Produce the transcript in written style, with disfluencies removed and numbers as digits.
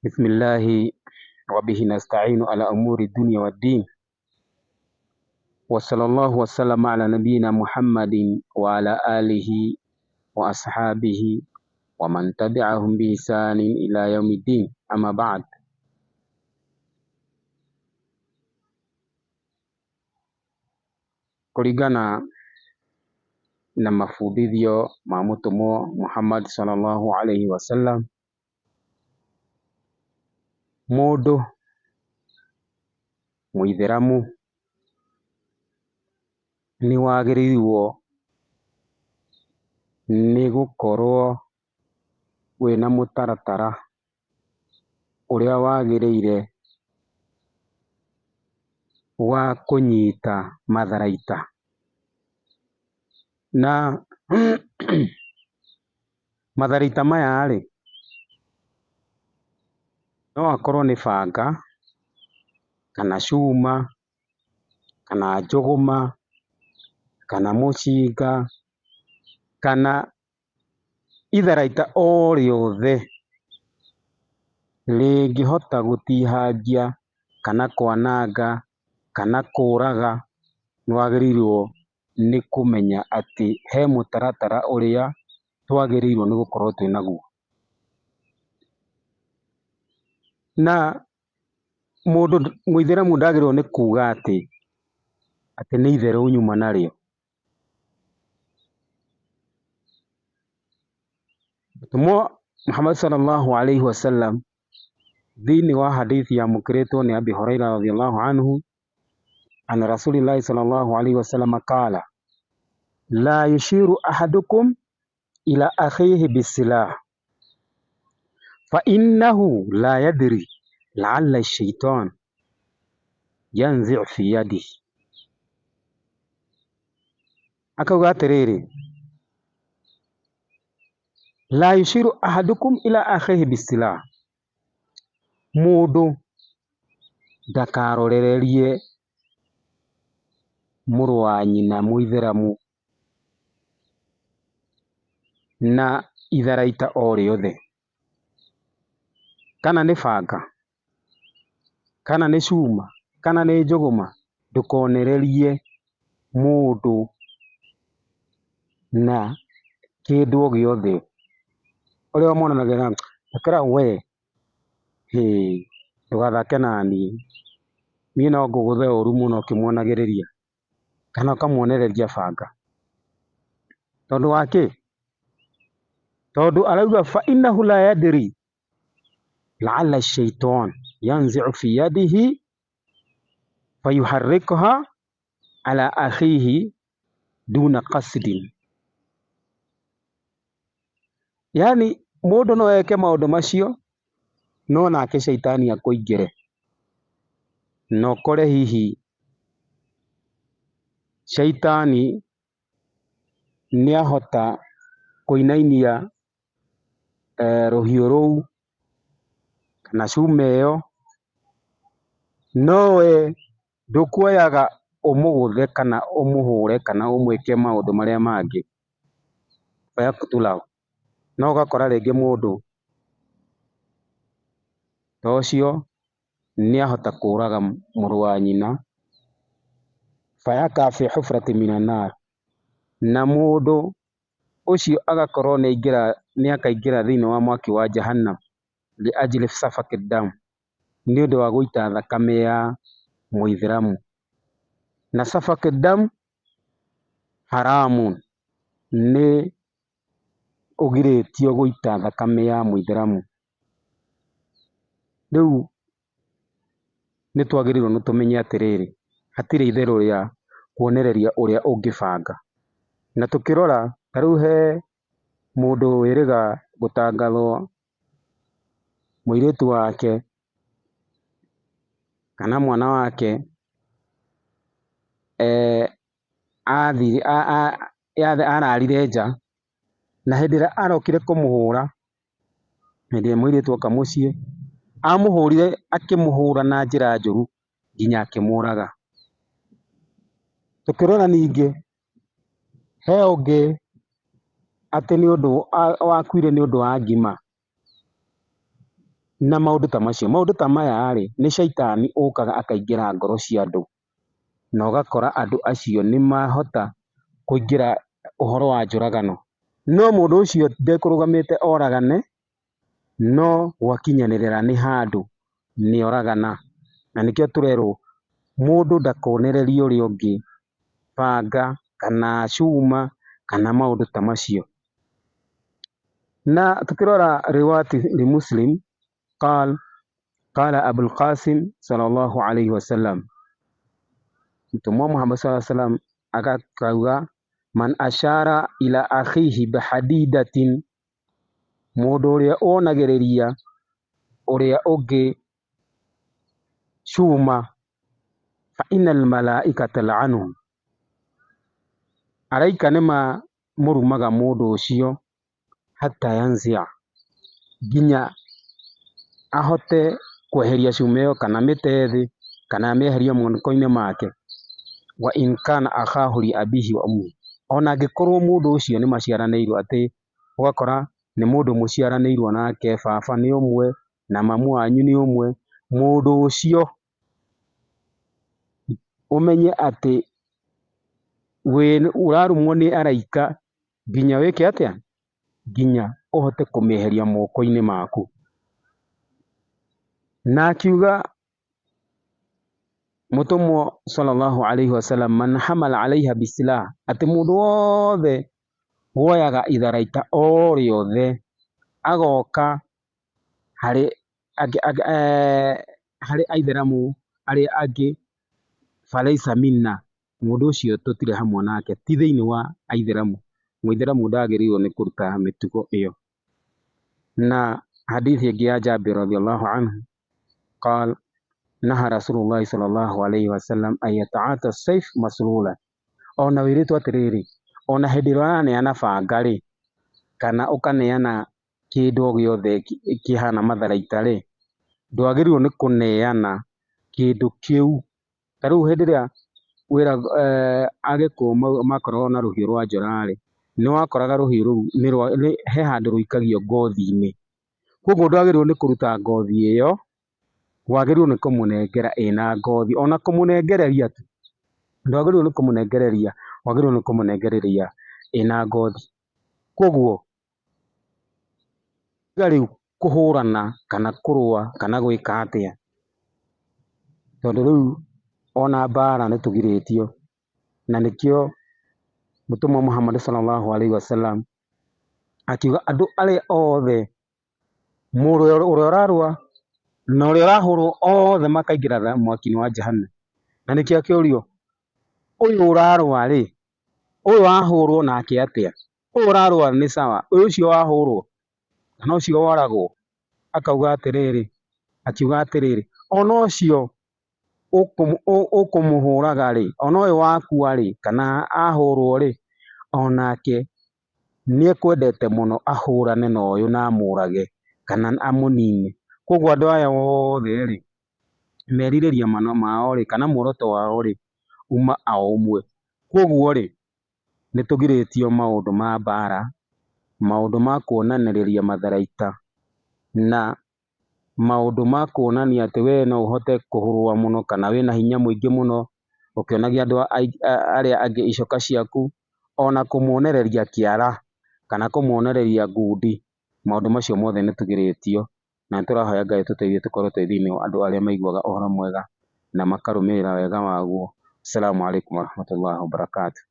بسم الله وبه نستعين على أمور الدنيا والدين، وصلى الله وسلم على نبينا محمد وعلى آله وأصحابه ومن تبعهم بإحسان إلى يوم الدين. أما بعد, kulingana na mafundithio ma mutumwo Muhammad sallallahu alaihi wasallam, mundu muithiramu ni wagiriirwo ni gukorwo wina mutaratara uria wagiriire wa kunyita matharaita na matharaita maya ri no akorwo ni banga kana cuma kana njuguma kana mucinga kana itharaita o riothe ringihota gutihangia kana kwananga kana kuraga, niwagiriirwo ni kumenya ati he mutaratara uria twagiriirwo ni gukorwo twinaguo. Na mundu muithiramu ndagiriirwo ni kuga ati ni itheru nyuma nario. Mutumwo Muhammad sallallahu alaihi wasallam thiini wa hadithi yamukiritwo ni Abi Huraira radhiyallahu anhu an Rasulillahi sallallahu alaihi wasallam qala la yushiru ahadukum ila akhihi bisilah fa innahu la yadri la'alla ash-shaytan yanzi' fi yadihi. Akauga atiriri, la yushiru ahadukum ila akhihi bisilah, mundu ndakarorererie muru wa nyina muithiramu na itharaita o riothe, kana ni banga kana ni cuma kana ni njuguma, ndukonererie mundu na kindu o giothe uria wamonanagia ekera we ndugathake nani, mie no nguguthe uru muno ukimwonagiriria kana ukamwonereria banga. Tondu wa ki? Tondu arauga fa innahu la yadri la'alla ash-shaytan yanzi'u fi yadihi fayuharrikuha ala akhihi duna qasdin. Yani mundu no eke maundu macio no nake shaitani akuingire na ukore hihi shaitani niahota kuinainia ruhiu ruu kana cuma iyo, nowe ndukuoyaga umuguthe kana umuhure kana umwike maundu maria mangi fayaqtulahu. No ugakora ringi mundu ta ucio niahota kuraga muru wa nyina fayaka fi hufrati minan nar, na mundu ucio agakorwo niakaingira thiini wa mwaki wa jahannam li ajli safaki dam, ni undu wa guita thakame ya muithiramu. Na safaki dam haramun, ni ugiritio guita thakame ya muithiramu. Riu nitwagirirwo ni tumenye atiriri, hatiri itheru ria kuonereria uria ungibanga. Na tukirora ta riu he mundu wiriga gutangathwo muiritu wake kana mwana wake ararire nja, na hindi iria arokire kumuhura, hindi iria muiritu oka mucii amuhurire akimuhura na njira njuru nginya akimuraga. Tukirora ningi he ungi ati ni undu wakuire ni undu wa ngima, na maũndũ ta macio. Maũndũ ta maya-rĩ, nĩ caitani ũkaga akaingĩra ngoro cia andũ, na ũgakora andũ acio nĩ mahota kũingĩra ũhoro wa njũragano. No mũndũ ũcio ndekũrũgamĩte oragane, no gwakinyanĩrĩra nĩ handũ nĩ oragana. Na nĩkĩo tũrerwo mũndũ ndakonererie ũrĩa ũngĩ banga kana cuma kana maũndũ ta macio. Na tukirora riwayati li Muslim qala Abul Qasim sallallahu alayhi wasallam, Mtume Muhammad sallallahu alayhi wasallam akauga, man ashara ila akhihi bihadidatin, mũndũ ũrĩa onagĩrĩria ũrĩa ũngĩ cuma, fa innal malaikata tal'anuhu, araika nĩma mũrumaga mũndũ ũcio hatta yanzia, nginya ahote kweheria cuma ĩyo kana mĩte thĩ kana amĩeherie moko-inĩ make. Wa in kana akhahu li abihi wa ummihi, ona angĩkorwo mũndũ ũcio nĩ maciaranĩirwo, atĩ ũgakora nĩ mũndũ mũciaranĩirwo nake, baba nĩ ũmwe na mamu wanyu nĩ ũmwe, mũndũ ũcio ũmenye atĩ ũrarumwo nĩ araika nginya wĩke atĩa, nginya ũhote kũmĩeheria moko-inĩ maku. Na akiuga Mũtũmwo sallallahu alayhi wasallam, man hamala alaiha bisilah, atĩ mũndũ wothe woyaga itharaita o rĩothe agoka harĩ aithĩramu arĩa angĩ, falaisa minna, mũndũ ũcio tũtirĩ hamwe nake, ti thĩinĩ wa aithĩramu. Mũithĩramu ndagĩrĩirwo nĩ kũruta mĩtugo ĩyo. Na hadithi ĩngĩ ya Jabir radhiyallahu anhu qala naha Rasulullah sallallahu alayhi wasallam an yata'ata sayf maslula, ona wĩrĩtwo atĩrĩrĩ, ona hĩndĩ ĩrĩa ũraneana banga-rĩ, kana ũkaneana kĩndũ o gĩothe kĩhana matharaita-rĩ, ndwagĩrĩirwo nĩ kũneana kĩndũ kĩu. Ta rĩu hĩndĩ ĩrĩa Agĩkũyũ makoragwo na rũhiũ rwa njora-rĩ, nĩ wakoraga rũhiũ rũu he handũ rũikagio ngothi-inĩ, koguo ndwagĩrĩirwo nĩ kũruta ngothi ĩyo, wagĩrĩirwo nĩ kũmũnengera ĩna ngothi. Ona kũmũnengereria tu, ndwagĩrĩirwo nĩ kũmũnengereria, wagĩrĩirwo nĩ kũmũnengereria ĩna ngothi. Koguo tiga rĩu kũhũrana kana kũrũa kana gwĩka atĩa, tondũ rĩu ona mbara nĩ tũgirĩtio. Na nĩkĩo Mũtũmwo Muhammad sallallahu alayhi wasallam akiuga andũ arĩa othe, mũndũ ũrĩa ũrarũa na ũrĩa ũrahũrwo othe makaingĩra mwaki-inĩ wa Jahannam. Na nĩkĩo akĩũrio, ũyũ ũrarũa-rĩ, ũyũ wahũrwo nake atĩa? Ũyũ ũrarũa nĩ sawa, ũyũ ũcio wahũrwo kana ũcio woragwo? Akiuga atĩrĩrĩ, ona ũcio ũkũmũhũraga-rĩ, ona ũyũ wakua-rĩ kana ahũrwo-rĩ, onake nĩekwendete mũno ahũrane na ũyũ na amũrage kana amũnine. Koguo andũ aya othe-rĩ, merirĩria mao-rĩ kana muoroto wao-rĩ uma o ũmwe. Koguo-rĩ, nĩtũgirĩtio maũndũ ma mbara, maũndũ ma kuonanĩrĩria matharaita, na maũndũ ma kuonania atĩ we no ũhote kũrũa mũno kana wĩna hinya mũingĩ mũno, ũkĩonagia andũ arĩa angĩ icoka ciaku, ona kũmuonereria kĩara kana kũmuonereria ngundi. Maũndũ macio mothe nĩtũgirĩtio, na nĩtũrahoya Ngai tũteithie tũkorwo twĩ thĩinĩ wa andũ arĩa maiguaga ũhoro mwega na makarũmĩrĩra wega waguo. Assalamu alaikum warahmatullahi wabarakatuh.